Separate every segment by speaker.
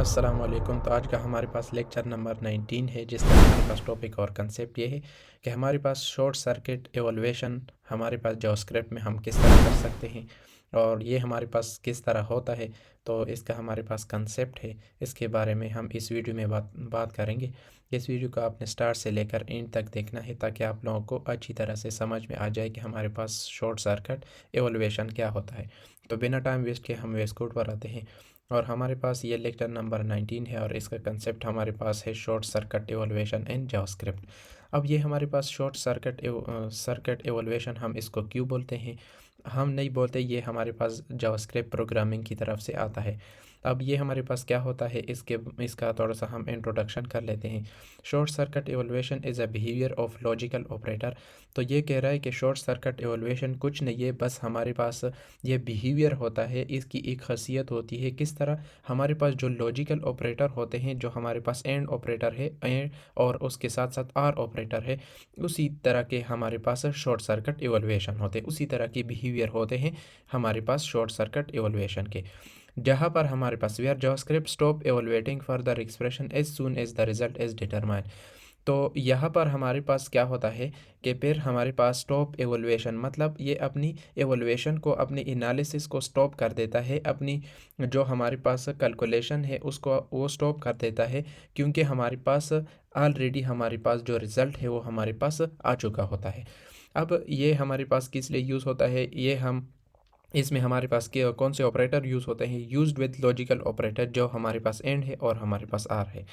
Speaker 1: अस्सलाम वालेकुम। तो आज का हमारे पास लेक्चर नंबर 19 है, जिसका हमारे पास टॉपिक और कंसेप्ट ये है कि हमारे पास शॉर्ट सर्किट एवोल्यूशन हमारे पास जावास्क्रिप्ट में हम किस तरह कर सकते हैं और ये हमारे पास किस तरह होता है। तो इसका हमारे पास कंसेप्ट है, इसके बारे में हम इस वीडियो में बात करेंगे। इस वीडियो को आपने स्टार्ट से लेकर एंड तक देखना है ताकि आप लोगों को अच्छी तरह से समझ में आ जाए कि हमारे पास शॉर्ट सर्किट एवोल्यूशन क्या होता है। तो बिना टाइम वेस्ट किए हम वेस्ट कोड पर आते हैं और हमारे पास ये लेक्चर नंबर 19 है और इसका कंसेप्ट हमारे पास है short circuit evolution in JavaScript. अब ये हमारे पास शॉर्ट सर्किट एवोल्यूशन हम इसको क्यों बोलते हैं? हम नहीं बोलते, ये हमारे पास जावास्क्रिप्ट प्रोग्रामिंग की तरफ से आता है। अब ये हमारे पास क्या होता है, इसका थोड़ा सा हम इंट्रोडक्शन कर लेते हैं। Short circuit evolution is a behaviour of logical operator. तो ये कह रहा है कि शॉर्ट सर्किट एवोल्यूशन कुछ नहीं है, बस हमारे पास ये बिहेवियर होता है। इसकी एक खासियत होती है, किस तरह हमारे पास जो लॉजिकल ऑपरेटर होते हैं, जो हमारे पास एंड ऑपरेटर है एंड और उसके साथ साथ आर ऑपरेटर है, उसी तरह के हमारे पास शॉर्ट सर्किट एवोल्यूशन होते हैं, उसी तरह के बिहेवियर होते हैं हमारे पास शॉर्ट सर्किट एवोल्यूशन के। जहाँ पर हमारे पास where JavaScript stop evaluating further expression as soon as the result is determine. तो यहाँ पर हमारे पास क्या होता है कि फिर हमारे पास स्टॉप एवोल्यूशन मतलब ये अपनी एवोल्यूशन को, अपनी एनालिसिस को स्टॉप कर देता है, अपनी जो हमारे पास कैलकुलेशन है उसको वो स्टॉप कर देता है, क्योंकि हमारे पास ऑलरेडी हमारे पास जो रिज़ल्ट है वो हमारे पास आ चुका होता है। अब ये हमारे पास किस लिए यूज़ होता है, ये हम इसमें हमारे पास के कौन से ऑपरेटर यूज़ होते हैं? यूज्ड विद लॉजिकल ऑपरेटर, जो हमारे पास एंड है और हमारे पास आर है।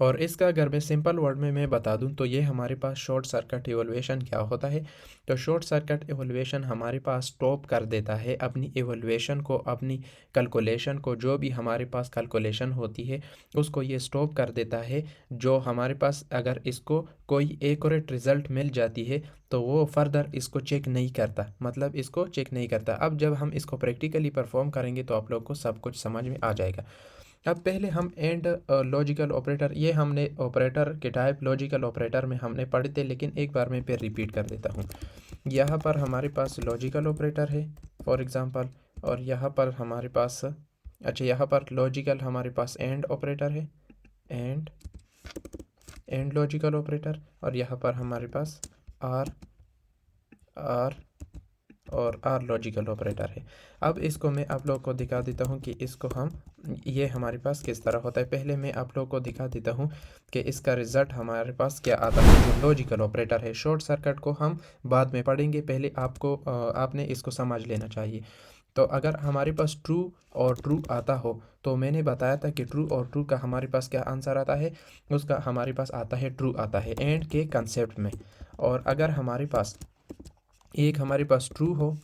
Speaker 1: और इसका अगर मैं सिंपल वर्ड में मैं बता दूं तो ये हमारे पास शॉर्ट सर्किट एवोल्यूशन क्या होता है। तो शॉर्ट सर्किट एवोल्यूशन हमारे पास स्टॉप कर देता है अपनी एवोल्यूशन को, अपनी कैलकुलेशन को, जो भी हमारे पास कैलकुलेशन होती है उसको ये स्टॉप कर देता है। जो हमारे पास अगर इसको कोई एक्यूरेट रिज़ल्ट मिल जाती है तो वो फर्दर इसको चेक नहीं करता, मतलब इसको चेक नहीं करता। अब जब हम इसको प्रैक्टिकली परफॉर्म करेंगे तो आप लोग को सब कुछ समझ में आ जाएगा। अब पहले हम एंड लॉजिकल ऑपरेटर, ये हमने ऑपरेटर के टाइप लॉजिकल ऑपरेटर में हमने पढ़े थे, लेकिन एक बार मैं फिर रिपीट कर देता हूँ। यहाँ पर हमारे पास लॉजिकल ऑपरेटर है फॉर एग्ज़ाम्पल, और यहाँ पर हमारे पास यहाँ पर लॉजिकल हमारे पास एंड ऑपरेटर है, एंड एंड लॉजिकल ऑपरेटर, और यहाँ पर हमारे पास आर आर और आर लॉजिकल ऑपरेटर है। अब इसको मैं आप लोगों को दिखा देता हूँ कि इसको हम, ये हमारे पास किस तरह होता है। पहले मैं आप लोगों को दिखा देता हूँ कि इसका रिज़ल्ट हमारे पास क्या आता है। जो लॉजिकल ऑपरेटर है, शॉर्ट सर्किट को हम बाद में पढ़ेंगे, पहले आपने इसको समझ लेना चाहिए। तो अगर हमारे पास ट्रू और ट्रू आता हो तो मैंने बताया था कि ट्रू और ट्रू का हमारे पास क्या आंसर आता है, उसका हमारे पास आता है ट्रू आता है एंड के कंसेप्ट में। और अगर हमारे पास एक हमारे पास ट्रू हो,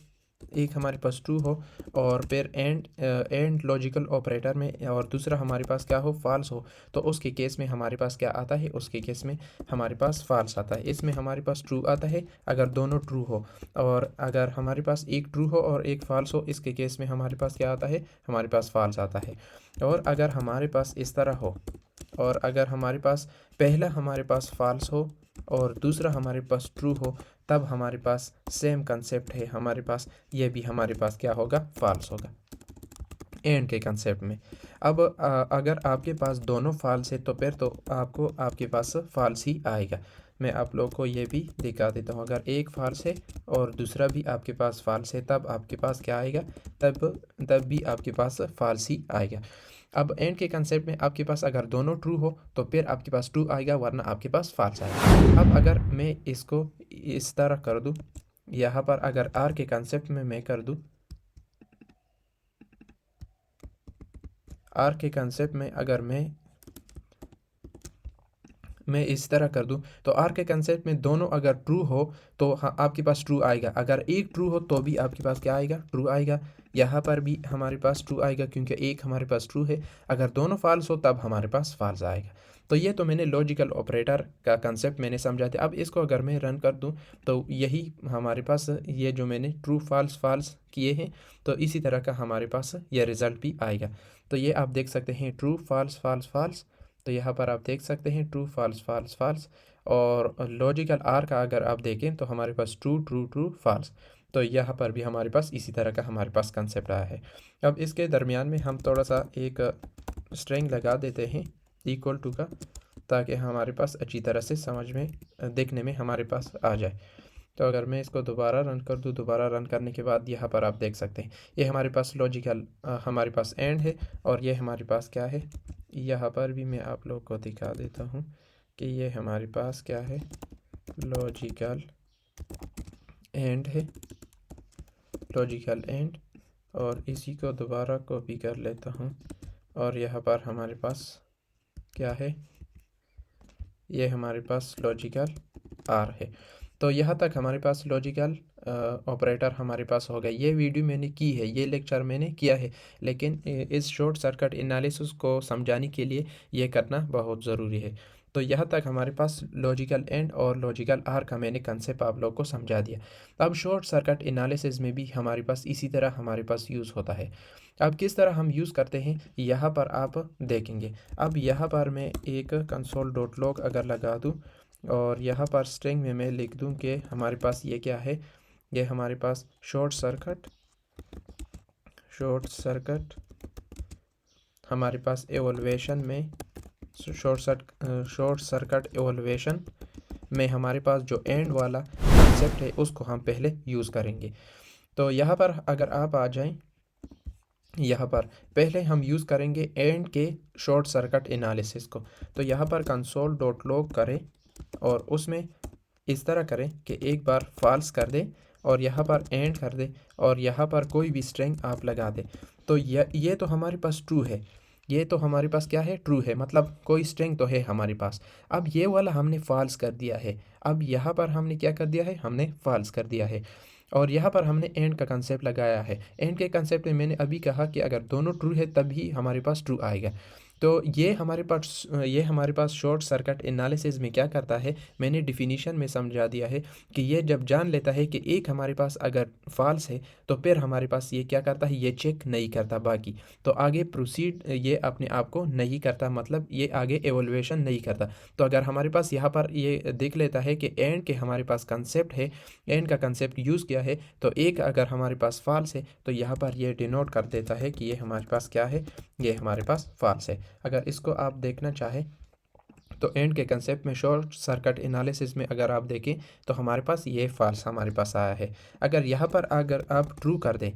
Speaker 1: एक हमारे पास ट्रू हो और फिर एंड लॉजिकल ऑपरेटर में और दूसरा हमारे पास क्या हो, फॉल्स हो, तो उसके केस में हमारे पास क्या आता है, उसके केस में हमारे पास फॉल्स आता है। इसमें हमारे पास ट्रू आता है अगर दोनों ट्रू हो, और अगर हमारे पास एक ट्रू हो और एक फॉल्स हो, इसके केस में हमारे पास क्या आता है, हमारे पास फॉल्स आता है। और अगर हमारे पास इस तरह हो, और अगर हमारे पास पहला हमारे पास फॉल्स हो और दूसरा हमारे पास ट्रू हो, तब हमारे पास सेम कंसेप्ट है, हमारे पास ये भी हमारे पास क्या होगा, फॉल्स होगा एंड के कंसेप्ट में। अब अगर आपके पास दोनों फॉल्स है तो फिर तो आपके पास फॉल्स ही आएगा। मैं आप लोगों को ये भी दिखा देता हूँ, अगर एक फॉल्स है और दूसरा भी आपके पास फॉल्स है तब आपके पास क्या आएगा, तब भी आपके पास फॉल्स ही आएगा। अब एंड के कंसेप्ट में आपके पास अगर दोनों ट्रू हो तो फिर आपके पास ट्रू आएगा, वरना आपके पास फॉल्स आएगा। अब अगर मैं इसको इस तरह कर दूं, यहाँ पर अगर आर के कंसेप्ट में मैं कर दूं, आर के कंसेप्ट में अगर मैं इस तरह कर दूं तो आर के कंसेप्ट में दोनों अगर ट्रू हो तो हाँ आपके पास ट्रू आएगा, अगर एक ट्रू हो तो भी आपके पास क्या आएगा, ट्रू आएगा। यहाँ पर भी हमारे पास ट्रू आएगा क्योंकि एक हमारे पास ट्रू है। अगर दोनों फॉल्स हो तब हमारे पास फॉल्स आएगा। तो ये तो मैंने लॉजिकल ऑपरेटर का कंसेप्ट मैंने समझा था। अब इसको अगर मैं रन कर दूं तो यही हमारे पास, ये जो मैंने ट्रू फॉल्स फॉल्स किए हैं, तो इसी तरह का हमारे पास ये रिज़ल्ट भी आएगा। तो ये आप देख सकते हैं ट्रू फॉल्स फॉल्स फॉल्स, तो यहाँ पर आप देख सकते हैं ट्रू फॉल्स फॉल्स फॉल्स। और लॉजिकल आर का अगर आप देखें तो हमारे पास ट्रू ट्रू ट्रू फॉल्स। तो यहाँ पर भी हमारे पास इसी तरह का हमारे पास कंसेप्ट आया है। अब इसके दरमियान में हम थोड़ा सा एक स्ट्रिंग लगा देते हैं इक्वल टू का, ताकि हमारे पास अच्छी तरह से समझ में देखने में हमारे पास आ जाए। तो अगर मैं इसको दोबारा रन कर दूँ, दोबारा रन करने के बाद यहाँ पर आप देख सकते हैं ये हमारे पास लॉजिकल हमारे पास एंड है, और ये हमारे पास क्या है, यहाँ पर भी मैं आप लोग को दिखा देता हूँ कि ये हमारे पास क्या है, लॉजिकल एंड है, लॉजिकल एंड। और इसी को दोबारा कॉपी कर लेता हूँ, और यहाँ पर हमारे पास क्या है, ये हमारे पास लॉजिकल आर है। तो यहाँ तक हमारे पास लॉजिकल ऑपरेटर हमारे पास हो गए। ये वीडियो मैंने की है, ये लेक्चर मैंने किया है, लेकिन इस शॉर्ट सर्किट एनालिसिस को समझाने के लिए ये करना बहुत ज़रूरी है। तो यहाँ तक हमारे पास लॉजिकल एंड और लॉजिकल आर का मैंने कंसेप्ट आप लोग को समझा दिया। अब शॉर्ट सर्किट एनालिसिस में भी हमारे पास इसी तरह हमारे पास यूज़ होता है। अब किस तरह हम यूज़ करते हैं यहाँ पर आप देखेंगे। अब यहाँ पर मैं एक कंसोल डॉट लॉग अगर लगा दूँ, और यहाँ पर स्ट्रिंग में मैं लिख दूँ कि हमारे पास ये क्या है, ये हमारे पास शॉर्ट सर्किट हमारे पास एवोल्यूशन में शॉर्ट सर्किट एवोल्यूशन में हमारे पास जो एंड वाला कंसेप्ट है उसको हम पहले यूज़ करेंगे। तो यहाँ पर अगर आप आ जाएं, यहाँ पर पहले हम यूज़ करेंगे एंड के शॉर्ट सर्किट एनालिसिस को। तो यहाँ पर कंसोल डॉट लॉग करें और उसमें इस तरह करें कि एक बार फॉल्स कर दें और यहाँ पर एंड कर दें और यहाँ पर कोई भी स्ट्रिंग आप लगा दें। तो ये तो हमारे पास ट्रू है, ये तो हमारे पास क्या है, ट्रू है, मतलब कोई स्ट्रिंग तो है हमारे पास। अब ये वाला हमने फॉल्स कर दिया है, अब यहाँ पर हमने क्या कर दिया है, हमने फॉल्स कर दिया है। और यहाँ पर हमने एंड का कंसेप्ट लगाया है। एंड के कंसेप्ट में मैंने अभी कहा कि अगर दोनों ट्रू है तभी हमारे पास ट्रू आएगा। तो ये हमारे पास शॉर्ट सर्किट एनालिसिस में क्या करता है, मैंने डिफिनीशन में समझा दिया है कि ये जब जान लेता है कि एक हमारे पास अगर फॉल्स है तो फिर हमारे पास ये क्या करता है, ये चेक नहीं करता बाकी, तो आगे प्रोसीड ये अपने आप को नहीं करता, मतलब ये आगे एवोल्यूशन नहीं करता। तो अगर हमारे पास यहाँ पर ये देख लेता है कि एंड के हमारे पास कंसेप्ट है, एंड का कंसेप्ट यूज़ किया है, तो एक अगर हमारे पास फॉल्स है तो यहाँ पर ये डिनोट कर देता है कि ये हमारे पास क्या है, ये हमारे पास फॉल्स है। अगर इसको आप देखना चाहें तो एंड के कंसेप्ट में शॉर्ट सर्किट एनालिसिस में अगर आप देखें तो हमारे पास ये फॉल्स हमारे पास आया है। अगर यहाँ पर अगर आप ट्रू कर दें,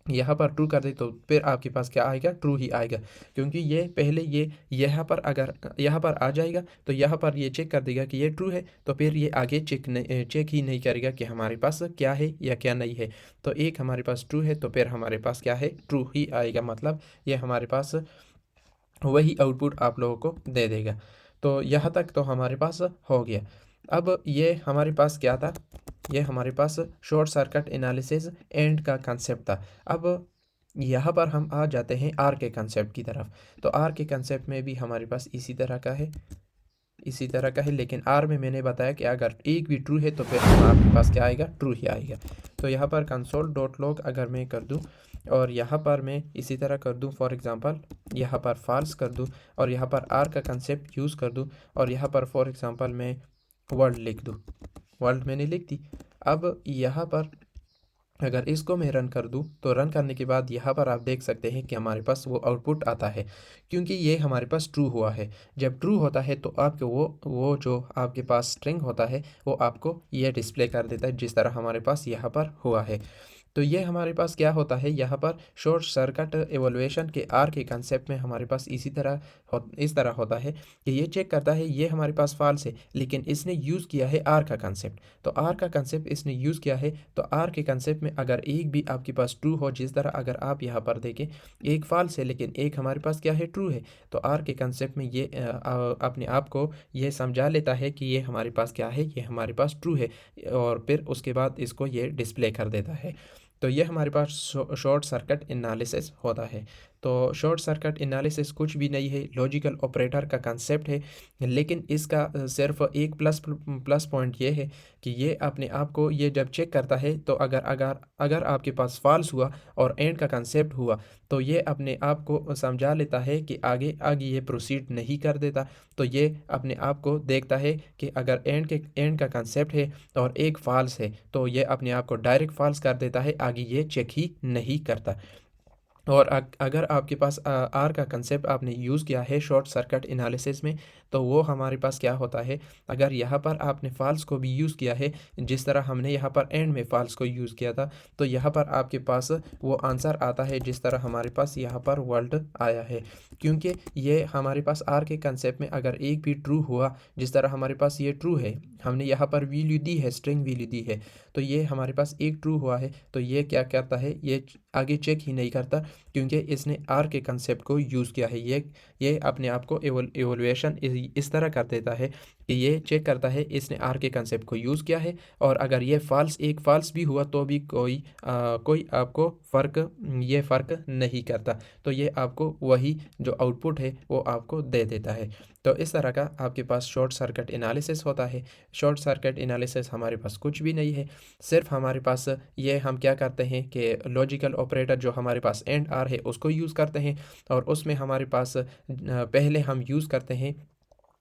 Speaker 1: यहाँ पर ट्रू कर दे तो फिर आपके पास क्या आएगा, ट्रू ही आएगा, क्योंकि ये पहले ये यहाँ पर अगर यहाँ पर आ जाएगा तो यहाँ पर ये चेक कर देगा कि ये ट्रू है, तो फिर ये आगे चेक ही नहीं करेगा कि हमारे पास क्या है या क्या नहीं है। तो एक हमारे पास ट्रू है तो फिर हमारे पास क्या है, ट्रू ही आएगा, मतलब ये हमारे पास वही आउटपुट आप लोगों को दे देगा। तो यहाँ तक तो हमारे पास हो गया। अब ये हमारे पास क्या था, ये हमारे पास शॉर्ट सर्किट एनालिसिस एंड का कंसेप्ट था। अब यहाँ पर हम आ जाते हैं आर के कंसेप्ट की तरफ। तो आर के कंसेप्ट में भी हमारे पास इसी तरह का है, इसी तरह का है, लेकिन आर में मैंने बताया कि अगर एक भी ट्रू है तो फिर आपके पास क्या आएगा, ट्रू ही आएगा। तो यहाँ पर कंसोल डॉट लॉग अगर मैं कर दूँ और यहाँ पर मैं इसी तरह कर दूँ, फॉर एग्ज़ाम्पल यहाँ पर फॉल्स कर दूँ और यहाँ पर आर का कंसेप्ट यूज़ कर दूँ और यहाँ पर फॉर एग्ज़ाम्पल मैं वर्ल्ड लिख दूँ, वर्ल्ड मैंने लिख दी। अब यहाँ पर अगर इसको मैं रन कर दूं तो रन करने के बाद यहाँ पर आप देख सकते हैं कि हमारे पास वो आउटपुट आता है, क्योंकि ये हमारे पास ट्रू हुआ है। जब ट्रू होता है तो आपके वो जो आपके पास स्ट्रिंग होता है वो आपको ये डिस्प्ले कर देता है, जिस तरह हमारे पास यहाँ पर हुआ है। तो ये हमारे पास क्या होता है, यहाँ पर शॉर्ट सर्किट एवोल्यूशन के आर के कंसेप्ट में हमारे पास इस तरह होता है कि ये चेक करता है ये हमारे पास फॉल्स है, लेकिन इसने यूज़ किया है आर का कंसेप्ट। तो आर का कंसेप्ट इसने यूज़ किया है, तो आर के कंसेप्ट में अगर एक भी आपके पास ट्रू हो, जिस तरह अगर आप यहाँ पर देखें एक फॉल्स है लेकिन एक हमारे पास क्या है, ट्रू है, तो आर के कंसेप्ट में ये अपने आप को ये समझा लेता है कि ये हमारे पास क्या है, ये हमारे पास ट्रू है, और फिर उसके बाद इसको ये डिस्प्ले कर देता है। तो ये हमारे पास शॉर्ट सर्किट एनालिसिस होता है। तो शॉर्ट सर्किट एनालिसिस कुछ भी नहीं है, लॉजिकल ऑपरेटर का कंसेप्ट है, लेकिन इसका सिर्फ एक प्लस पॉइंट ये है कि ये अपने आप को ये जब चेक करता है तो अगर आपके पास फॉल्स हुआ और एंड का कंसेप्ट हुआ तो ये अपने आप को समझा लेता है कि आगे आगे ये प्रोसीड नहीं कर देता। तो ये अपने आप को देखता है कि अगर एंड का कंसेप्ट है और एक फॉल्स है तो ये अपने आप को डायरेक्ट फॉल्स कर देता है, आगे ये चेक ही नहीं करता। और अगर आपके पास आर का कंसेप्ट आपने यूज़ किया है शॉर्ट सर्किट एनालिसिस में, तो वो हमारे पास क्या होता है, अगर यहाँ पर आपने फॉल्स को भी यूज़ किया है जिस तरह हमने यहाँ पर एंड में फॉल्स को यूज़ किया था, तो यहाँ पर आपके पास वो आंसर आता है जिस तरह हमारे पास यहाँ पर वर्ल्ड आया है। क्योंकि ये हमारे पास आर के कंसेप्ट में अगर एक भी ट्रू हुआ, जिस तरह हमारे पास ये ट्रू है, हमने यहाँ पर वैल्यू दी है, स्ट्रिंग वैल्यू दी है, तो ये हमारे पास एक ट्रू हुआ है, तो ये क्या करता है, ये आगे चेक ही नहीं करता, क्योंकि इसने आर के कंसेप्ट को यूज़ किया है। ये अपने आप को एवोल्यूशन इस तरह कर देता है कि ये चेक करता है इसने आर के कंसेप्ट को यूज़ किया है, और अगर ये एक फॉल्स भी हुआ तो भी कोई आपको ये फ़र्क नहीं करता, तो ये आपको वही जो आउटपुट है वो आपको दे देता है। तो इस तरह का आपके पास शॉर्ट सर्किट एनालिसिस होता है। शॉर्ट सर्किट एनालिसिस हमारे पास कुछ भी नहीं है, सिर्फ हमारे पास ये हम क्या करते हैं कि लॉजिकल ऑपरेटर जो हमारे पास एंड आर है उसको यूज़ करते हैं, और उसमें हमारे पास पहले हम यूज़ करते हैं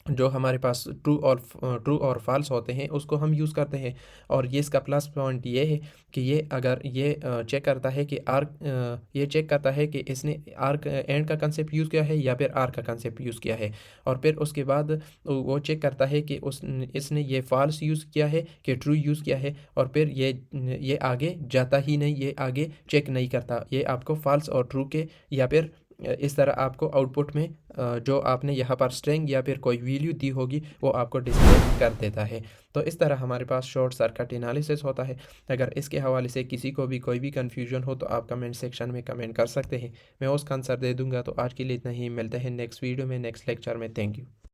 Speaker 1: जो हमारे पास ट्रू और फॉल्स होते हैं उसको हम यूज़ करते हैं। और ये इसका प्लस पॉइंट ये है कि ये अगर ये चेक करता है कि ये चेक करता है कि इसने एंड का कंसेप्ट यूज़ किया है या फिर आर का कंसेप्ट यूज़ किया है, और फिर उसके बाद वो चेक करता है कि इसने ये फॉल्स यूज़ किया है कि ट्रू यूज़ किया है, और फिर ये आगे जाता ही नहीं, ये आगे चेक नहीं करता, ये आपको फॉल्स और ट्रू के या फिर इस तरह आपको आउटपुट में जो आपने यहाँ पर स्ट्रिंग या फिर कोई वैल्यू दी होगी वो आपको डिस्प्ले कर देता है। तो इस तरह हमारे पास शॉर्ट सर्किट एनालिसिस होता है। अगर इसके हवाले से किसी को भी कोई भी कन्फ्यूजन हो तो आप कमेंट सेक्शन में कमेंट कर सकते हैं, मैं उसका आंसर दे दूंगा। तो आज के लिए इतना ही, मिलते हैं नेक्स्ट वीडियो में, नेक्स्ट लेक्चर में। Thank you.